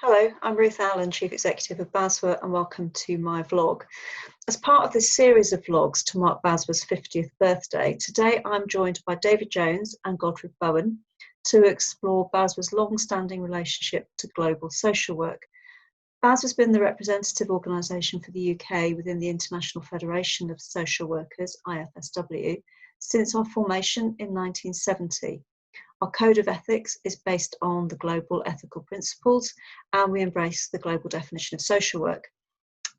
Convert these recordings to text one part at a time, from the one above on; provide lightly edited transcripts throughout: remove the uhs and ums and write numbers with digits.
Hello, I'm Ruth Allen, Chief Executive of BASW, and welcome to my vlog. As part of this series of vlogs to mark BASW's 50th birthday, today I'm joined by David Jones and Godfred Boahen to explore BASW's long-standing relationship to global social work. BASW has been the representative organisation for the UK within the International Federation of Social Workers, IFSW, since our formation in 1970. Our code of ethics is based on the global ethical principles, and we embrace the global definition of social work.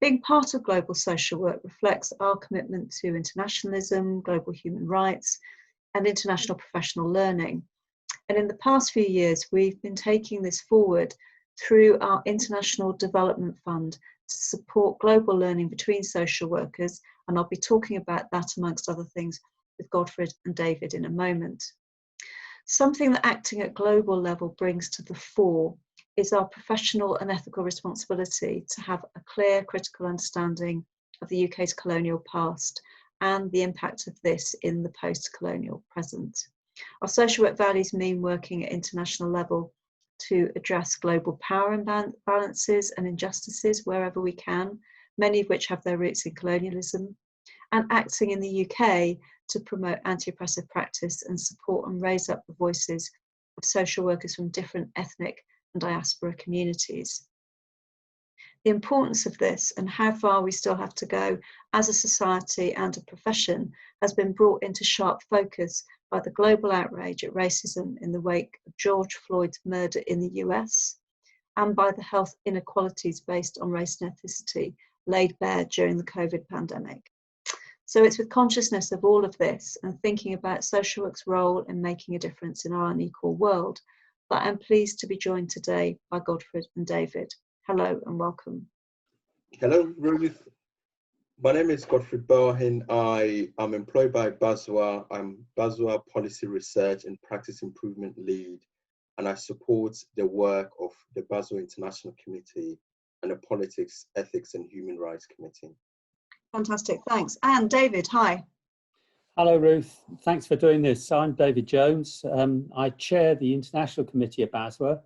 Being part of global social work reflects our commitment to internationalism, global human rights, and international professional learning. And in the past few years, we've been taking this forward through our International Development Fund to support global learning between social workers, and I'll be talking about that amongst other things with Godfred and David in a moment. Something that acting at global level brings to the fore is our professional and ethical responsibility to have a clear, critical understanding of the UK's colonial past and the impact of this in the post-colonial present. Our social work values mean working at international level to address global power imbalances and injustices wherever we can, many of which have their roots in colonialism, and acting in the UK to promote anti-oppressive practice and support and raise up the voices of social workers from different ethnic and diaspora communities. The importance of this and how far we still have to go as a society and a profession has been brought into sharp focus by the global outrage at racism in the wake of George Floyd's murder in the US, and by the health inequalities based on race and ethnicity laid bare during the COVID pandemic. So it's with consciousness of all of this and thinking about social work's role in making a difference in our unequal world that I'm pleased to be joined today by Godfred and David. Hello and welcome. Hello, Ruth. My name is Godfred Boahen. I am employed by BASW. I'm BASW Policy Research and Practice Improvement Lead, and I support the work of the BASW International Committee and the Politics, Ethics and Human Rights Committee. Fantastic, thanks. And David, hi. Hello, Ruth. Thanks for doing this. I'm David Jones. I chair the International Committee at BASW,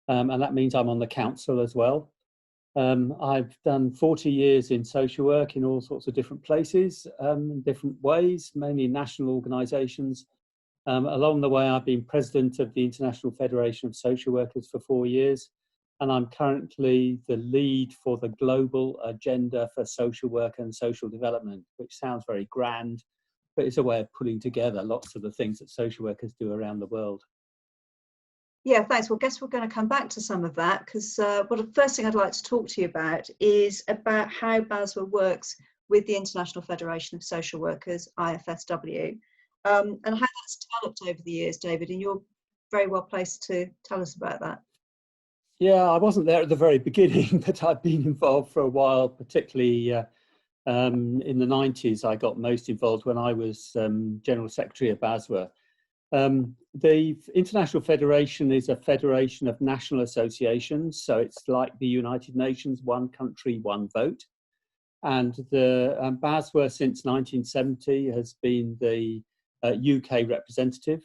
and that means I'm on the council as well. I've done 40 years in social work in all sorts of different places, different ways, mainly national organisations. Along the way, I've been president of the International Federation of Social Workers for 4 years, and I'm currently the lead for the global agenda for social work and social development, which sounds very grand, but it's a way of putting together lots of the things that social workers do around the world. Yeah, thanks. Well, I guess we're going to come back to some of that because the first thing I'd like to talk to you about is about how BASW works with the International Federation of Social Workers, IFSW, and how that's developed over the years, David, and you're very well placed to tell us about that. Yeah, I wasn't there at the very beginning, but I've been involved for a while, particularly in the 90s. I got most involved when I was General Secretary of BASW. The International Federation is a federation of national associations, so it's like the United Nations, one country, one vote. And the BASW since 1970 has been the UK representative.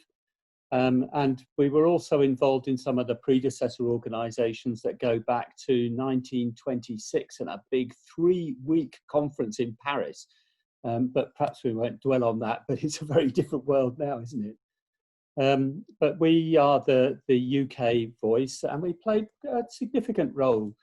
And we were also involved in some of the predecessor organisations that go back to 1926 and a big 3-week conference in Paris. But perhaps we won't dwell on that, but it's a very different world now, isn't it? But we are the UK voice, and we played a significant role.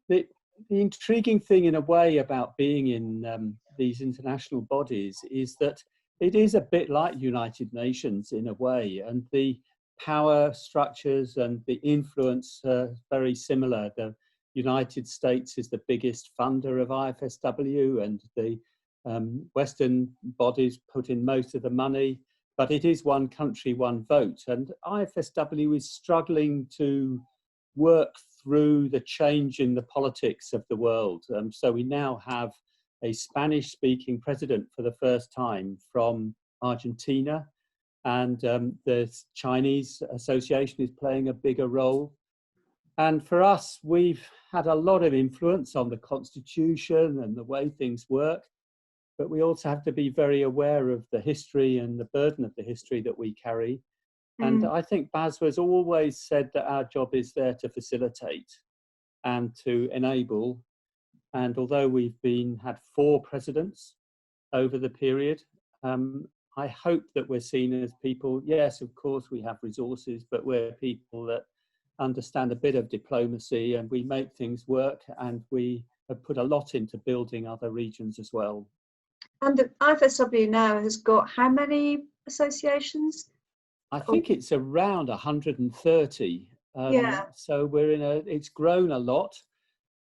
The intriguing thing in a way about being in these international bodies is that it is a bit like United Nations in a way, and the power structures and the influence are very similar. The United States is the biggest funder of IFSW, and the Western bodies put in most of the money, but it is one country, one vote. And IFSW is struggling to work through the change in the politics of the world. So we now have a Spanish-speaking president for the first time from Argentina, and the Chinese Association is playing a bigger role. And for us, we've had a lot of influence on the constitution and the way things work, but we also have to be very aware of the history and the burden of the history that we carry. And I think BASW has always said that our job is there to facilitate. and to enable. And although we've had 4 presidents over the period, I hope that we're seen as people, yes, of course we have resources, but we're people that understand a bit of diplomacy, and we make things work, and we have put a lot into building other regions as well. And the IFSW now has got how many associations? I think it's around 130. Yeah. So it's grown a lot.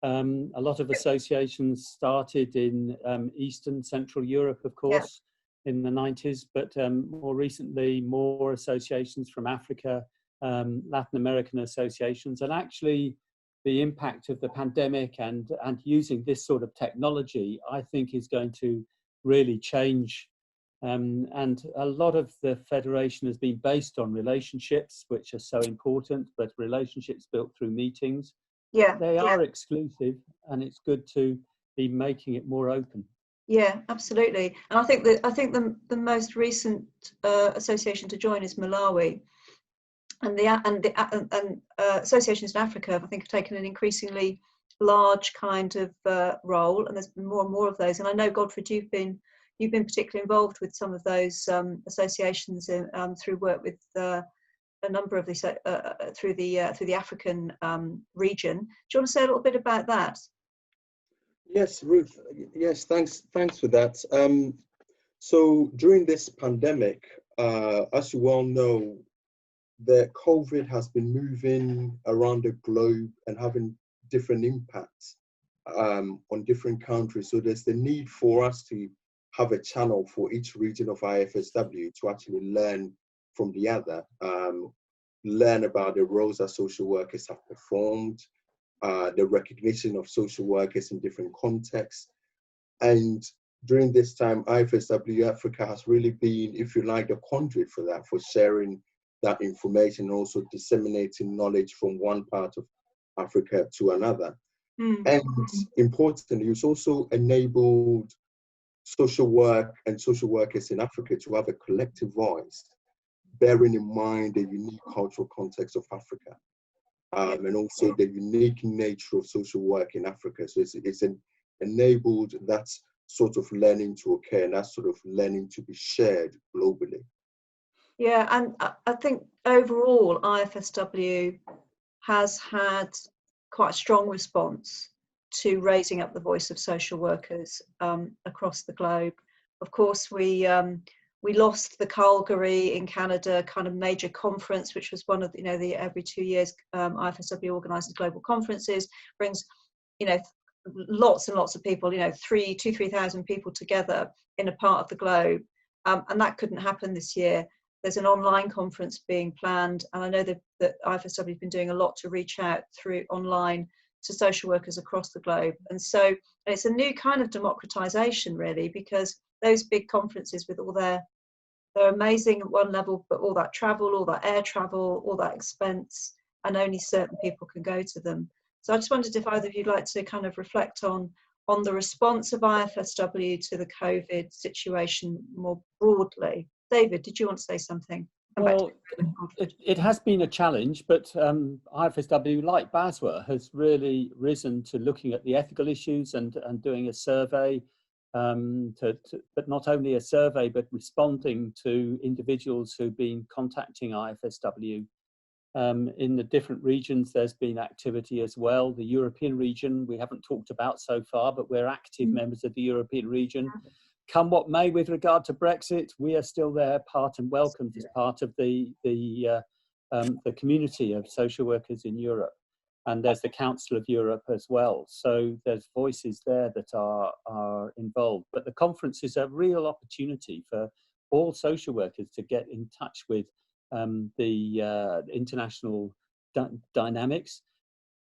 A lot of associations started in Eastern Central Europe, of course, in the 90s, but more recently, more associations from Africa, Latin American associations, and actually the impact of the pandemic and using this sort of technology, I think, is going to really change. And a lot of the federation has been based on relationships, which are so important, but relationships built through meetings. Yeah, they are exclusive, and it's good to be making it more open. Yeah, absolutely. And I think the most recent association to join is Malawi, and the associations in Africa, I think, have taken an increasingly large kind of role, and there's been more and more of those. And I know, Godfred, you've been particularly involved with some of those associations through work with a number of these through the African region. Do you want to say a little bit about that? Yes, Ruth. Yes, thanks for that. So during this pandemic, as you well know, the COVID has been moving around the globe and having different impacts on different countries. So there's the need for us to have a channel for each region of IFSW to actually learn from the other, learn about the roles that social workers have performed, the recognition of social workers in different contexts. And during this time, IFSW Africa has really been, if you like, the conduit for that, for sharing that information, also disseminating knowledge from one part of Africa to another. And importantly, it's also enabled social work and social workers in Africa to have a collective voice, bearing in mind the unique cultural context of Africa, and also the unique nature of social work in Africa. So it's enabled that sort of learning to occur, and that sort of learning to be shared globally. Yeah, and I think overall IFSW has had quite a strong response to raising up the voice of social workers across the globe. Of course, we lost the Calgary in Canada kind of major conference, which was one of the every 2 years IFSW organises global conferences, brings lots and lots of people, 3,000 people together in a part of the globe, and that couldn't happen this year. There's an online conference being planned, and I know that IFSW has been doing a lot to reach out through online to social workers across the globe. And so it's a new kind of democratization, really, because those big conferences with all they're amazing at one level, but all that travel, all that air travel, all that expense, and only certain people can go to them. So I just wondered if either of you'd like to kind of reflect on the response of IFSW to the COVID situation more broadly. David, did you want to say something? Well, it has been a challenge, but IFSW, like BASW, has really risen to looking at the ethical issues and doing a survey, but not only a survey, but responding to individuals who've been contacting IFSW. In the different regions, there's been activity as well. The European region, we haven't talked about so far, but we're active members of the European region. Come what may with regard to Brexit, we are still there, part and welcomed as part of the community of social workers in Europe. And there's the Council of Europe as well. So there's voices there that are involved. But the conference is a real opportunity for all social workers to get in touch with the international dynamics.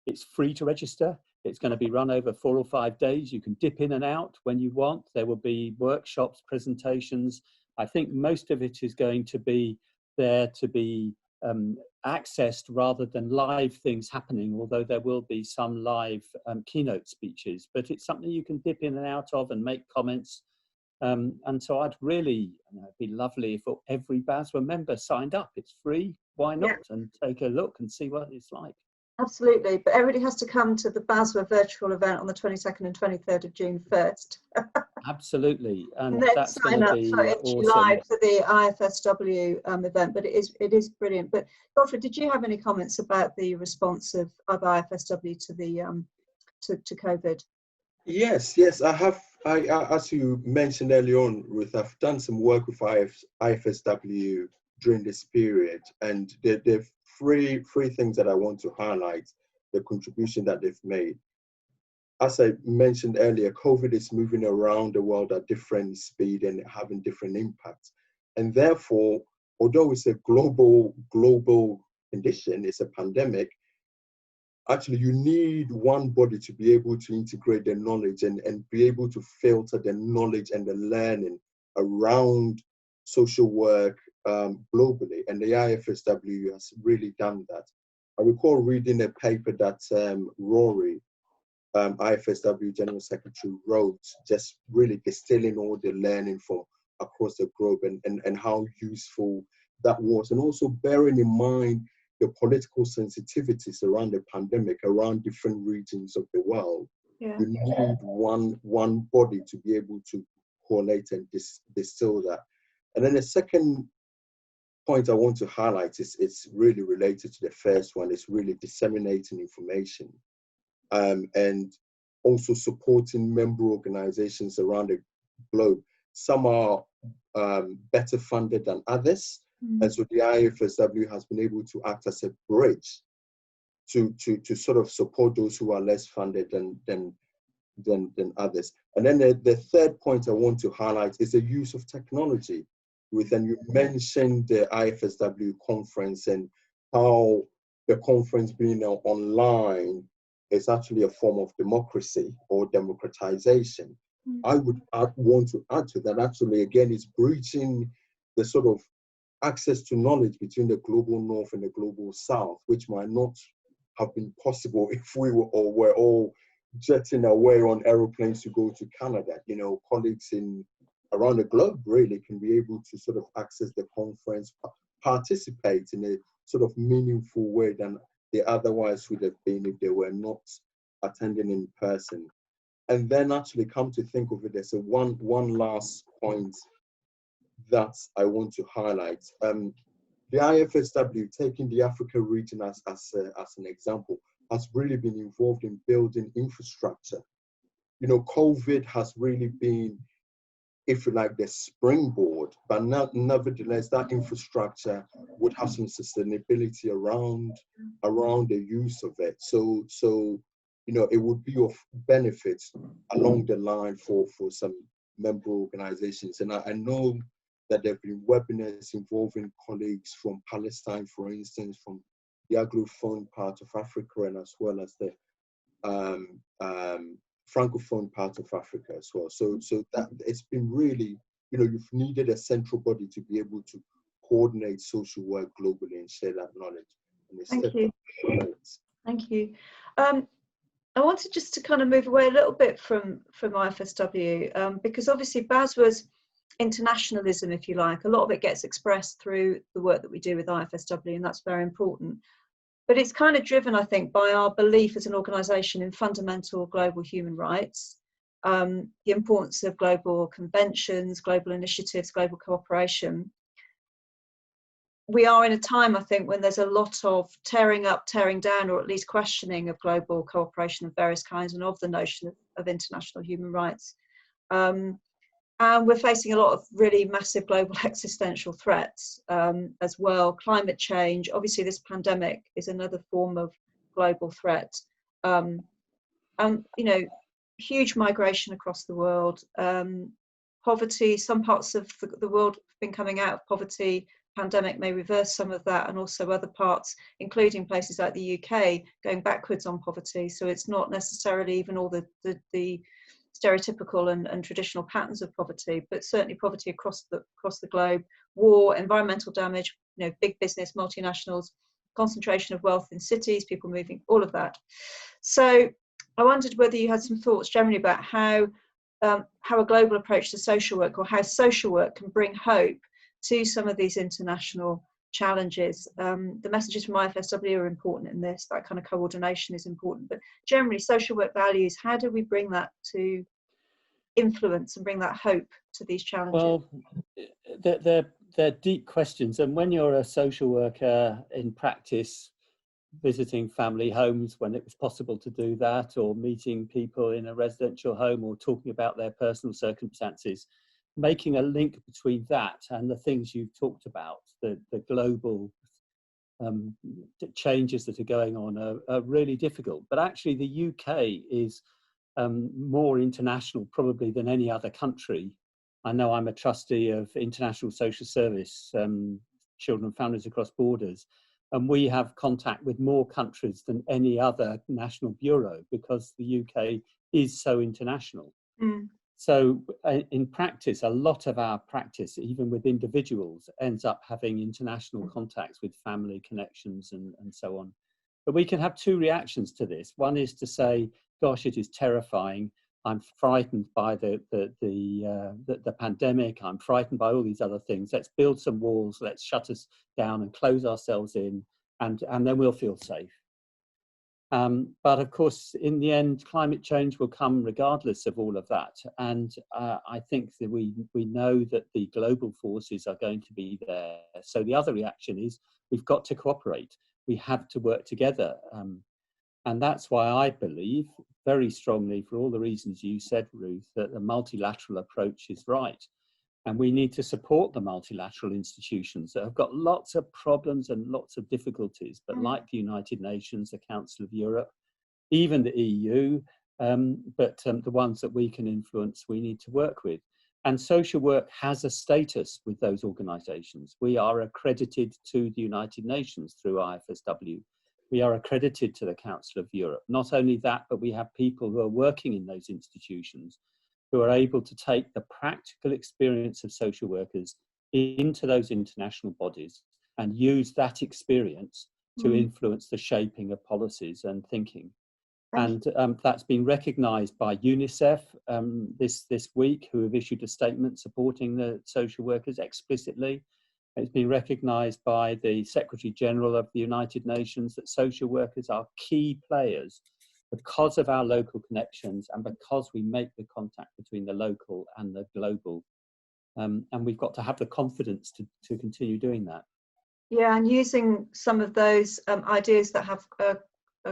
It's free to register. It's going to be run over 4 or 5 days. You can dip in and out when you want. There will be workshops, presentations. I think most of it is going to be there to be accessed rather than live things happening, although there will be some live keynote speeches. But it's something you can dip in and out of and make comments. And so I'd really, it'd be lovely if every BASW member signed up. It's free. Why not? And take a look and see what it's like. Absolutely, but everybody has to come to the BASW virtual event on the 22nd and 23rd of June first. Absolutely, And and then that's going sign to up for be in awesome. July for the IFSW event, but it is brilliant. But Godfred, did you have any comments about the response of IFSW to the to COVID? Yes, I have. As you mentioned earlier on, Ruth, I've done some work with IFSW during this period, and there are three things that I want to highlight, the contribution that they've made. As I mentioned earlier, COVID is moving around the world at different speed and having different impacts. And therefore, although it's a global condition, it's a pandemic, actually you need one body to be able to integrate the knowledge and be able to filter the knowledge and the learning around social work globally. And the IFSW has really done that. I recall reading a paper that Rory, IFSW General Secretary, wrote, just really distilling all the learning from across the globe and how useful that was. And also bearing in mind the political sensitivities around the pandemic, around different regions of the world. Yeah. You need one body to be able to collate and distill that. And then the second point I want to highlight is it's really related to the first one. It's really disseminating information. And also supporting member organizations around the globe. Some are better funded than others, and so the IFSW has been able to act as a bridge to sort of support those who are less funded than others. And then the third point I want to highlight is the use of technology. Ruth, and you mentioned the IFSW conference and how the conference being online is actually a form of democracy or democratization. I would want to add to that, actually, again, it's breaching the sort of access to knowledge between the global north and the global south, which might not have been possible if we were all jetting away on aeroplanes to go to Canada. You know, colleagues around the globe really can be able to sort of access the conference, participate in a sort of meaningful way than they otherwise would have been if they were not attending in person. And then actually come to think of it, there's one last point that I want to highlight. The IFSW, taking the Africa region as an example, has really been involved in building infrastructure. You know, COVID has really been, if you like, the springboard, but nevertheless, that infrastructure would have some sustainability around the use of it. So you know, it would be of benefit along the line for some member organizations. And I know that there have been webinars involving colleagues from Palestine, for instance, from the Anglophone part of Africa, and as well as the Francophone part of Africa as well. So that it's been really, you know, you've needed a central body to be able to coordinate social work globally and share that knowledge. And Thank you. Thank you. I wanted just to kind of move away a little bit from IFSW, because obviously BASW's internationalism, if you like, a lot of it gets expressed through the work that we do with IFSW, and that's very important. But it's kind of driven, I think, by our belief as an organisation in fundamental global human rights, the importance of global conventions, global initiatives, global cooperation. We are in a time, I think, when there's a lot of tearing up, tearing down, or at least questioning of global cooperation of various kinds and of the notion of international human rights. And we're facing a lot of really massive global existential threats as well. Climate change, obviously this pandemic is another form of global threat. You know, huge migration across the world. Poverty, some parts of the world have been coming out of poverty. Pandemic may reverse some of that, and also other parts, including places like the UK, going backwards on poverty. So it's not necessarily even all the stereotypical and traditional patterns of poverty, but certainly poverty across the globe. War, environmental damage, you know, big business, multinationals, concentration of wealth in cities, people moving, all of that. So I wondered whether you had some thoughts generally about how a global approach to social work, or how social work can bring hope to some of these international challenges. The messages from IFSW are important in this. That kind of coordination is important. But generally, social work values, how do we bring that to influence and bring that hope to these challenges? Well, they're deep questions. And when you're a social worker in practice, visiting family homes when it was possible to do that, or meeting people in a residential home, or talking about their personal circumstances, making a link between that and the things you've talked about, the global changes that are going on are really difficult. But actually the UK is more international probably than any other country. I know I'm a trustee of International Social Service, Children and Families Across Borders, and we have contact with more countries than any other national bureau because the UK is so international. Mm. So in practice, a lot of our practice, even with individuals, ends up having international contacts with family connections and so on. But we can have two reactions to this. One is to say, gosh, it is terrifying. I'm frightened by the pandemic. I'm frightened by all these other things. Let's build some walls. Let's shut us down and close ourselves in, and then we'll feel safe. But of course, in the end, climate change will come regardless of all of that. And I think that we know that the global forces are going to be there. So the other reaction is we've got to cooperate. We have to work together. And that's why I believe very strongly, for all the reasons you said, Ruth, that the multilateral approach is right. And we need to support the multilateral institutions that have got lots of problems and lots of difficulties, but like the United Nations, the Council of Europe, even the EU, but the ones that we can influence, we need to work with. And social work has a status with those organisations. We are accredited to the United Nations through IFSW. We are accredited to the Council of Europe. Not only that, but we have people who are working in those institutions who are able to take the practical experience of social workers into those international bodies and use that experience to influence the shaping of policies and thinking. And that's been recognised by UNICEF this week, who have issued a statement supporting the social workers explicitly. It's been recognised by the Secretary General of the United Nations that social workers are key players because of our local connections and because we make the contact between the local and the global. And we've got to have the confidence to continue doing that. Yeah, and using some of those ideas that have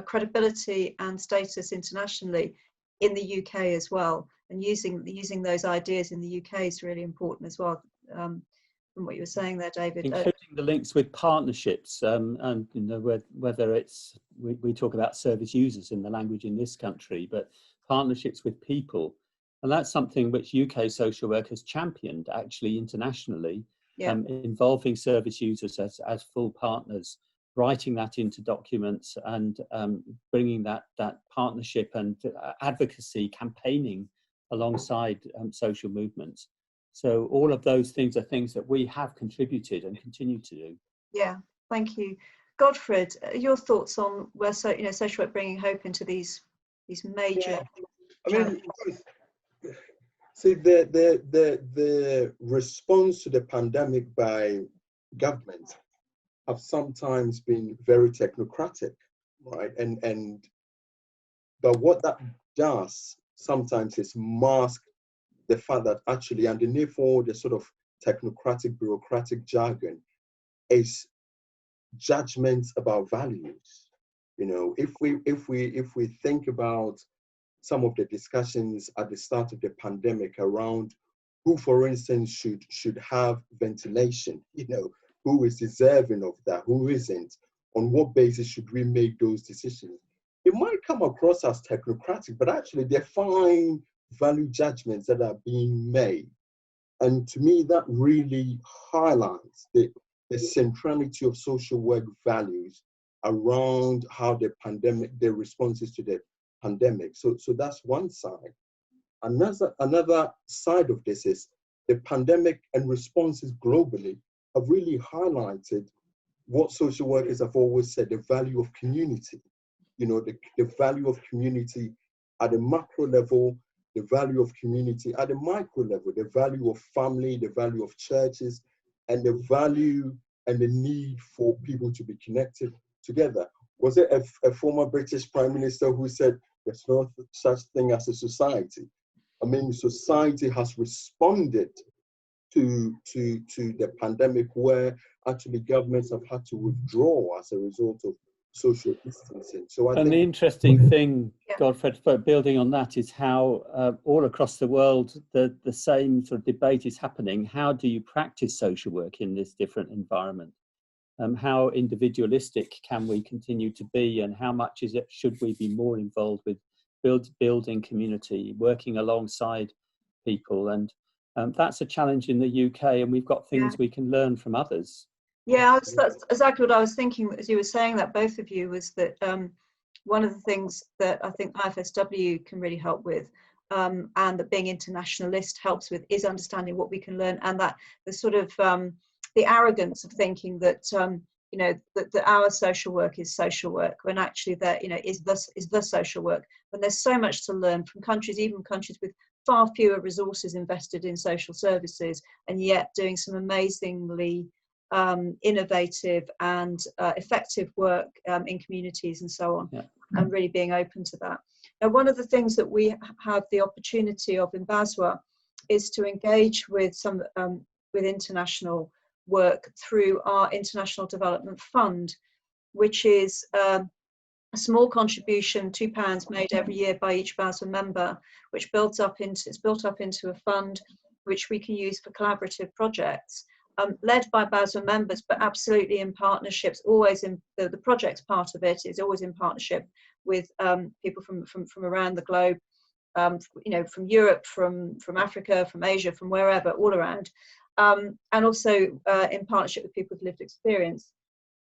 credibility and status internationally in the UK as well, and using those ideas in the UK is really important as well. From what you were saying there, David, including the links with partnerships, and you know, whether it's we talk about service users in the language in this country, but partnerships with people, and that's something which UK social work has championed actually internationally. Yeah. Involving service users as full partners, writing that into documents, and bringing that partnership and advocacy campaigning alongside social movements. So all of those things are things that we have contributed and continue to do. Yeah, thank you. Godfred, your thoughts on where social work bringing hope into these major challenges? See, the response to the pandemic by government have sometimes been very technocratic, right? But what that does sometimes is mask the fact that actually underneath all the sort of technocratic, bureaucratic jargon is judgments about values. You know, if we think about some of the discussions at the start of the pandemic around who, for instance, should have ventilation, you know, who is deserving of that, who isn't, on what basis should we make those decisions? It might come across as technocratic, but actually they're fine value judgments that are being made. And to me, that really highlights the centrality of social work values around how the responses to the pandemic. So that's one side. Another side of this is the pandemic and responses globally have really highlighted what social workers have always said, the value of community. You know, the value of community at the macro level, the value of community at the micro level, the value of family, the value of churches, and the value and the need for people to be connected together. Was it a former British Prime Minister who said there's no such thing as a society? I mean, society has responded to the pandemic, where actually governments have had to withdraw as a result of social distancing. So I think the interesting thing, Yeah. Godfred, building on that, is how all across the world the same sort of debate is happening. How do you practice social work in this different environment? How individualistic can we continue to be, and how much should we be more involved with building community, working alongside people? And that's a challenge in the UK, and we've got things we can learn from others. Yeah, that's exactly what I was thinking as you were saying that, both of you, was that one of the things that I think IFSW can really help with, and that being internationalist helps with, is understanding what we can learn, and that the sort of the arrogance of thinking that you know, that our social work is social work, when actually that, you know, is the social work, when there's so much to learn from countries, even countries with far fewer resources invested in social services, and yet doing some amazingly innovative and effective work in communities and so on, and really being open to that. Now, one of the things that we have the opportunity of in BASW is to engage with some with international work through our International Development Fund, which is a small contribution, £2 made every year by each BASW member, which built up into a fund which we can use for collaborative projects. Led by BASW members, but absolutely in partnerships. Always in the projects part of it is always in partnership with people from around the globe, you know, from Europe, from Africa, from Asia, from wherever, all around, and also in partnership with people with lived experience.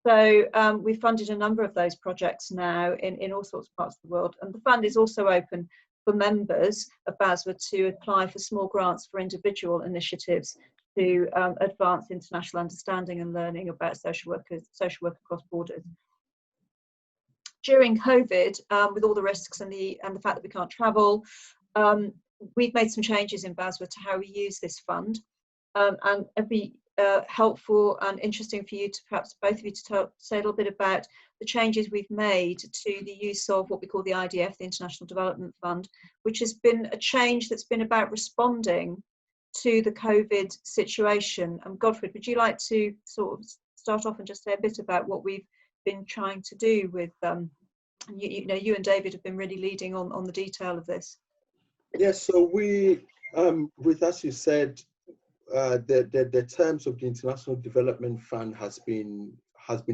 So we've funded a number of those projects now in all sorts of parts of the world, and the fund is also open for members of BASW to apply for small grants for individual initiatives to advance international understanding and learning about social work across borders. During COVID, with all the risks and the fact that we can't travel, we've made some changes in BASW to how we use this fund, and it'd be helpful and interesting for you to, perhaps both of you, to say a little bit about the changes we've made to the use of what we call the IDF, the International Development Fund, which has been a change that's been about responding to the COVID situation. Godfred, would you like to sort of start off and just say a bit about what we've been trying to do with, you know, you and David have been really leading on the detail of this. Yes, so we, Ruth, as you said, the terms of the International Development Fund has been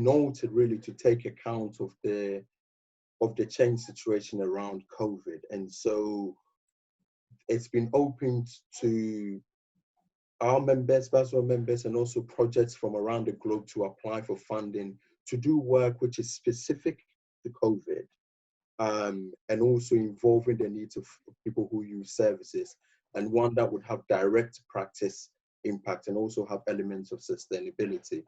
altered really to take account of the change situation around COVID, and so it's been opened to our members, BASW members, and also projects from around the globe to apply for funding to do work which is specific to COVID, and also involving the needs of people who use services, and one that would have direct practice impact and also have elements of sustainability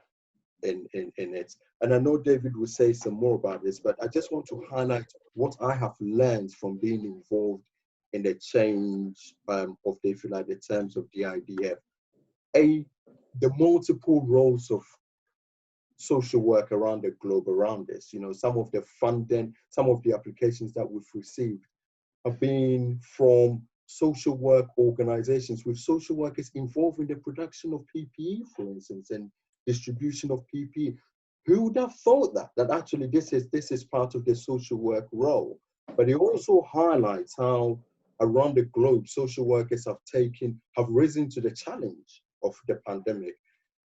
in it. And I know David will say some more about this, but I just want to highlight what I have learned from being involved in the change of, if you like, the terms of the IDF. The multiple roles of social work around the globe around this. You know, some of the funding, some of the applications that we've received have been from social work organizations with social workers involved in the production of PPE, for instance, and distribution of PPE. Who would have thought that actually this is part of the social work role? But it also highlights how around the globe social workers have risen to the challenge of the pandemic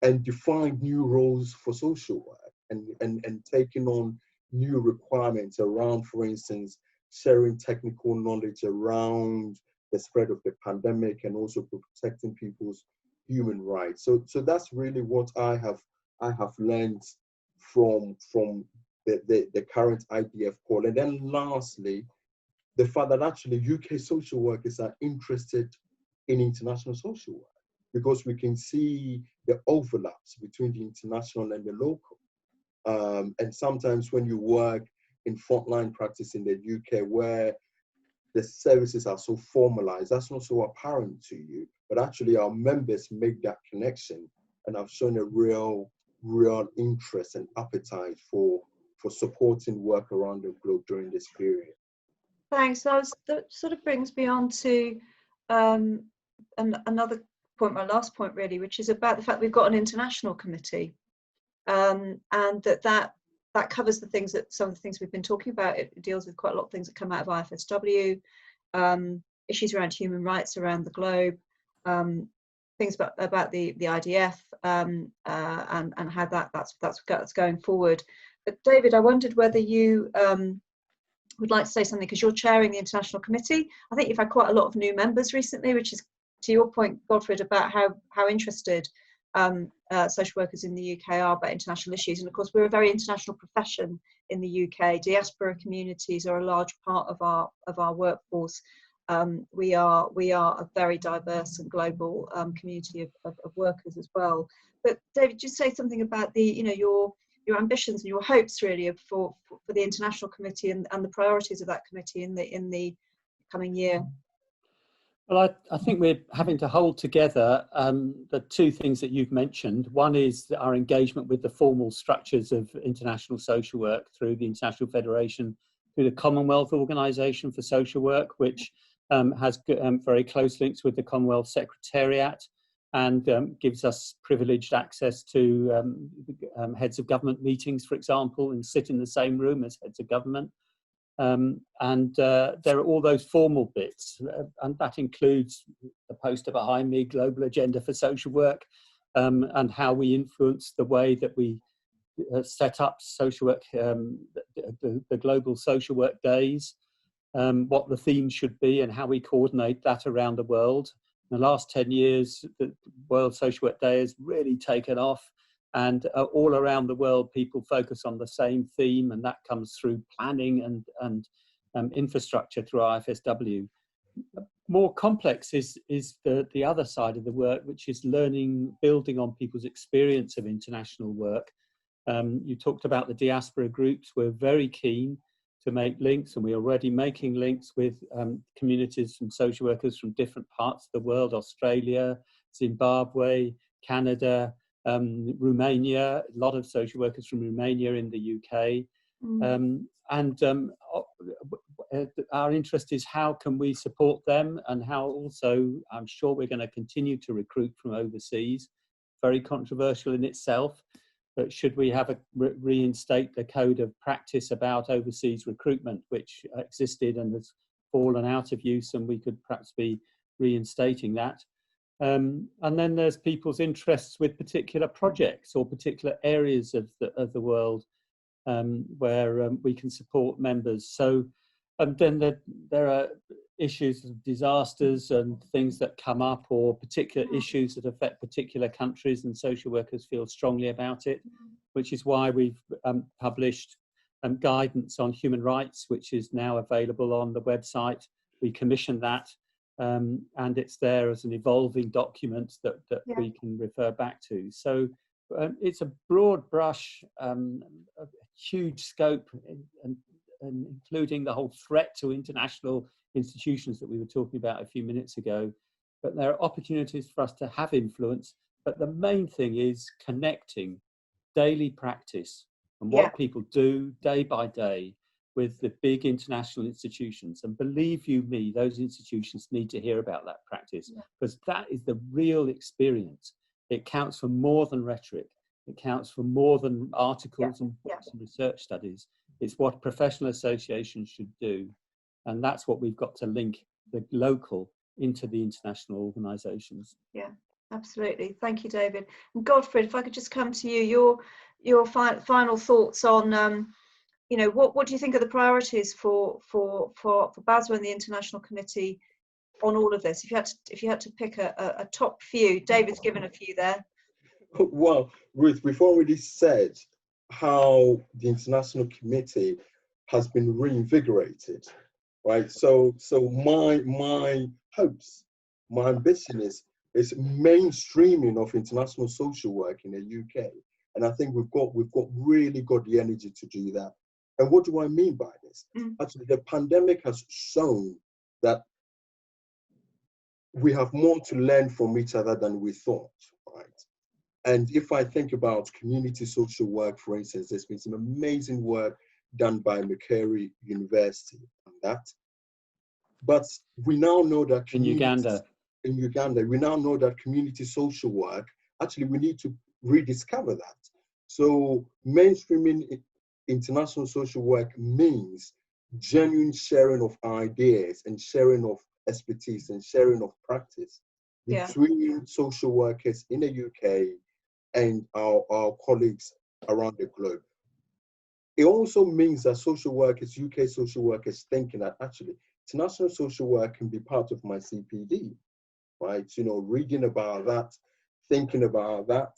and defined new roles for social work, and taking on new requirements around, for instance, sharing technical knowledge around the spread of the pandemic and also protecting people's human rights. So that's really what I have learned from the current IDF call. And then lastly, the fact that actually UK social workers are interested in international social work, because we can see the overlaps between the international and the local. And sometimes when you work in frontline practice in the UK, where the services are so formalized, that's not so apparent to you, but actually our members make that connection and have shown a real real interest and appetite for supporting work around the globe during this period. Thanks. That sort of brings me on to another point, my last point really, which is about the fact we've got an international committee, and that covers the things that some of the things we've been talking about. It deals with quite a lot of things that come out of IFSW, issues around human rights around the globe, things about the IDF, and how that's going forward. But David, I wondered whether you would like to say something, because you're chairing the international committee. I think you've had quite a lot of new members recently, which is, to your point, Godfred, about how interested social workers in the UK are about international issues. And of course, we're a very international profession in the UK. Diaspora communities are a large part of our workforce. We are a very diverse and global community of workers as well. But David, just say something about your ambitions and your hopes really for the international committee and the priorities of that committee in the coming year. Well, I think we're having to hold together the two things that you've mentioned. One is our engagement with the formal structures of international social work through the International Federation, through the Commonwealth Organisation for Social Work, which has very close links with the Commonwealth Secretariat and gives us privileged access to heads of government meetings, for example, and sit in the same room as heads of government. And there are all those formal bits, and that includes the poster behind me, Global Agenda for Social Work, and how we influence the way that we set up social work, the global social work days, what the themes should be and how we coordinate that around the world. In the last 10 years, the World Social Work Day has really taken off. And all around the world, people focus on the same theme, and that comes through planning and infrastructure through IFSW. More complex is the other side of the work, which is learning, building on people's experience of international work. You talked about the diaspora groups. We're very keen to make links, and we're already making links with communities and social workers from different parts of the world: Australia, Zimbabwe, Canada, Romania, a lot of social workers from Romania in the UK. Our interest is how can we support them, and how also, I'm sure we're going to continue to recruit from overseas. Very controversial in itself, but should we have reinstate the code of practice about overseas recruitment, which existed and has fallen out of use, and we could perhaps be reinstating that. And then there's people's interests with particular projects or particular areas of the world where we can support members. So then there are issues of disasters and things that come up, or particular issues that affect particular countries, and social workers feel strongly about it, which is why we've published guidance on human rights, which is now available on the website. We commissioned that. And it's there as an evolving document that we can refer back to. So it's a broad brush, a huge scope, and including the whole threat to international institutions that we were talking about a few minutes ago. But there are opportunities for us to have influence. But the main thing is connecting daily practice and what people do day by day with the big international institutions. And believe you me, those institutions need to hear about that practice, because that is the real experience. It counts for more than rhetoric. It counts for more than articles and books and research studies. It's what professional associations should do. And that's what we've got to link the local into the international organisations. Yeah, absolutely. Thank you, David. And Godfred, if I could just come to you, your final thoughts on what do you think are the priorities for BASW and the International Committee on all of this? If you had to pick a top few, David's given a few there. Well, Ruth, we've already said how the International Committee has been reinvigorated, right? So my hopes, my ambition is mainstreaming of international social work in the UK, and I think we've really got the energy to do that. And what do I mean by this? Actually, the pandemic has shown that we have more to learn from each other than we thought, right? And if I think about community social work, for instance, there's been some amazing work done by Macquarie University on that. But we now know that in Uganda, we now know that community social work, actually we need to rediscover that. So mainstreaming international social work means genuine sharing of ideas and sharing of expertise and sharing of practice between social workers in the UK and our colleagues around the globe. It also means that social workers, UK social workers, thinking that actually international social work can be part of my CPD, right? You know, reading about that, thinking about that,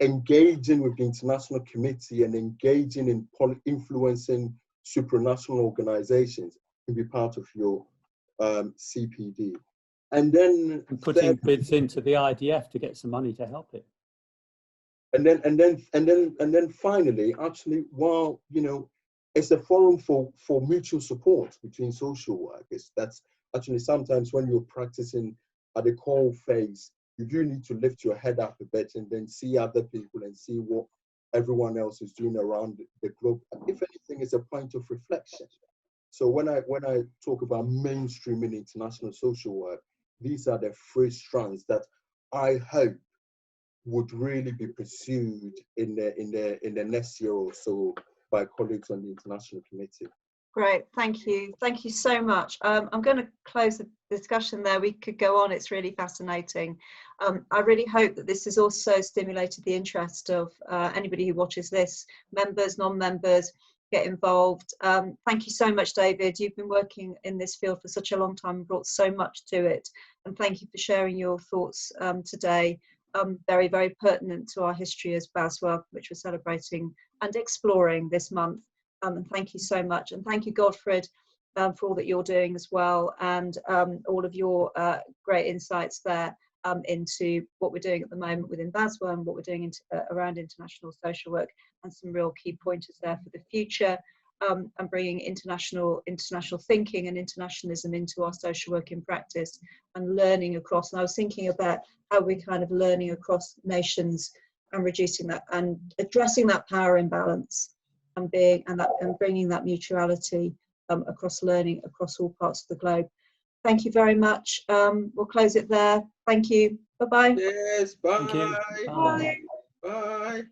engaging with the international committee and engaging in influencing supranational organizations can be part of your CPD. And then putting bids into the IDF to get some money to help it. And then finally, actually, while, you know, it's a forum for mutual support between social workers. That's actually sometimes when you're practicing at the call phase, you do need to lift your head up a bit and then see other people and see what everyone else is doing around the globe. If anything, it's a point of reflection. So when I talk about mainstreaming international social work, these are the three strands that I hope would really be pursued in the next year or so by colleagues on the international committee. Great, thank you so much. I'm going to close the discussion there. We could go on, it's really fascinating. I really hope that this has also stimulated the interest of anybody who watches this, members, non-members, get involved. Thank you so much, David. You've been working in this field for such a long time and brought so much to it, and thank you for sharing your thoughts today. Very, very pertinent to our history as BASW, which we're celebrating and exploring this month. And thank you so much. And thank you, Godfred, for all that you're doing as well, and all of your great insights there into what we're doing at the moment within BASW and what we're doing around international social work, and some real key pointers there for the future, and bringing international thinking and internationalism into our social work in practice and learning across. And I was thinking about how we're kind of learning across nations and reducing that and addressing that power imbalance and bringing that mutuality across learning across all parts of the globe. Thank you very much. We'll close it there. Thank you. Bye-bye. Yes, bye. Thank you. Bye. Bye.